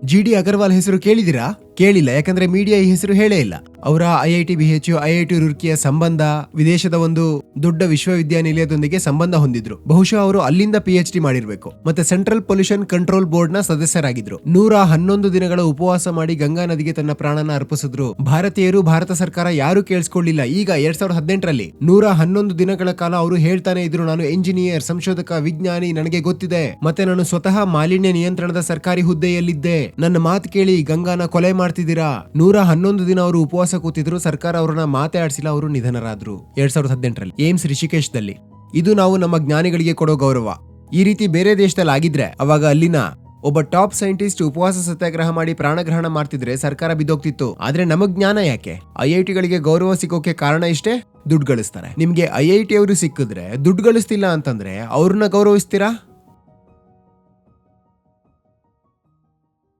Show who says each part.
Speaker 1: GD Agarwal ಹೆಸರು ಕೇಳಿದಿರಾ? ಕೇಳಿಲ್ಲ, ಯಾಕಂದ್ರೆ ಮೀಡಿಯಾ ಈ ಹೆಸರು ಹೇಳೇ ಇಲ್ಲ. ಅವರ IIT BHU IIT ರೂರ್ಕಿಯ ಸಂಬಂಧ ವಿದೇಶದ ಒಂದು ದೊಡ್ಡ ವಿಶ್ವವಿದ್ಯಾನಿಲಯದೊಂದಿಗೆ ಸಂಬಂಧ ಹೊಂದಿದ್ರು. ಬಹುಶಃ ಅವರು ಅಲ್ಲಿಂದ PhD ಮಾಡಿರ್ಬೇಕು. ಮತ್ತೆ ಸೆಂಟ್ರಲ್ ಪೊಲ್ಯೂಷನ್ ಕಂಟ್ರೋಲ್ ಬೋರ್ಡ್ ನ ಸದಸ್ಯರಾಗಿದ್ರು. 111 ದಿನಗಳ ಉಪವಾಸ ಮಾಡಿ ಗಂಗಾ ನದಿಗೆ ತನ್ನ ಪ್ರಾಣನ ಅರ್ಪಿಸಿದ್ರು. ಭಾರತೀಯರು, ಭಾರತ ಸರ್ಕಾರ ಯಾರು ಕೇಳಿಸ್ಕೊಳ್ಳಿಲ್ಲ. ಈಗ 2018ರಲ್ಲಿ 111 ದಿನಗಳ ಕಾಲ ಅವರು ಹೇಳ್ತಾನೆ ಇದ್ರು, ನಾನು ಎಂಜಿನಿಯರ್, ಸಂಶೋಧಕ, ವಿಜ್ಞಾನಿ, ನನಗೆ ಗೊತ್ತಿದೆ, ಮತ್ತೆ ನಾನು ಸ್ವತಃ ಮಾಲಿನ್ಯ ನಿಯಂತ್ರಣದ ಸರ್ಕಾರಿ ಹುದ್ದೆಯಲ್ಲಿದ್ದೆ, ನನ್ನ ಮಾತು ಕೇಳಿ ಗಂಗಾನ ಕೊಲೆ ಮಾಡ್ತಿದ್ದೀರಾ. 111 ದಿನ ಅವರು ಉಪವಾಸ ಕೂತಿದ್ರು. ಸರ್ಕಾರ ಅವರನ್ನ ಮಾತಾಡಿಸಿಲ್ಲ, ಅವರು ನಿಧನರಾದ್ರು 2018ರಲ್ಲಿ ಏಮ್ಸ್ ರಿಷಿಕೇಶದಲ್ಲಿ. ಇದು ನಾವು ನಮ್ಮ ಜ್ಞಾನಿಗಳಿಗೆ ಕೊಡೋ ಗೌರವ. ಈ ರೀತಿ ಬೇರೆ ದೇಶದಲ್ಲಿ ಆಗಿದ್ರೆ ಅವಾಗ ಅಲ್ಲಿನ ಒಬ್ಬ ಟಾಪ್ ಸೈಂಟಿಸ್ಟ್ ಉಪವಾಸ ಸತ್ಯಾಗ್ರಹ ಮಾಡಿ ಪ್ರಾಣಗ್ರಹಣ ಮಾಡ್ತಿದ್ರೆ ಸರ್ಕಾರ ಬಿದ್ದೋಗ್ತಿತ್ತು. ಆದ್ರೆ ನಮಗ್ ಜ್ಞಾನ ಯಾಕೆ? IIT ಗಳಿಗೆ ಗೌರವ ಸಿಗೋಕೆ ಕಾರಣ ಇಷ್ಟೇ, ದುಡ್ಡು ಗಳಿಸ್ತಾರೆ. ನಿಮ್ಗೆ IIT ಅವರು ಸಿಕ್ಕಿದ್ರೆ ದುಡ್ಡು ಗಳಿಸ್ತಿಲ್ಲ ಅಂತಂದ್ರೆ ಅವ್ರನ್ನ ಗೌರವಿಸ್ತೀರಾ?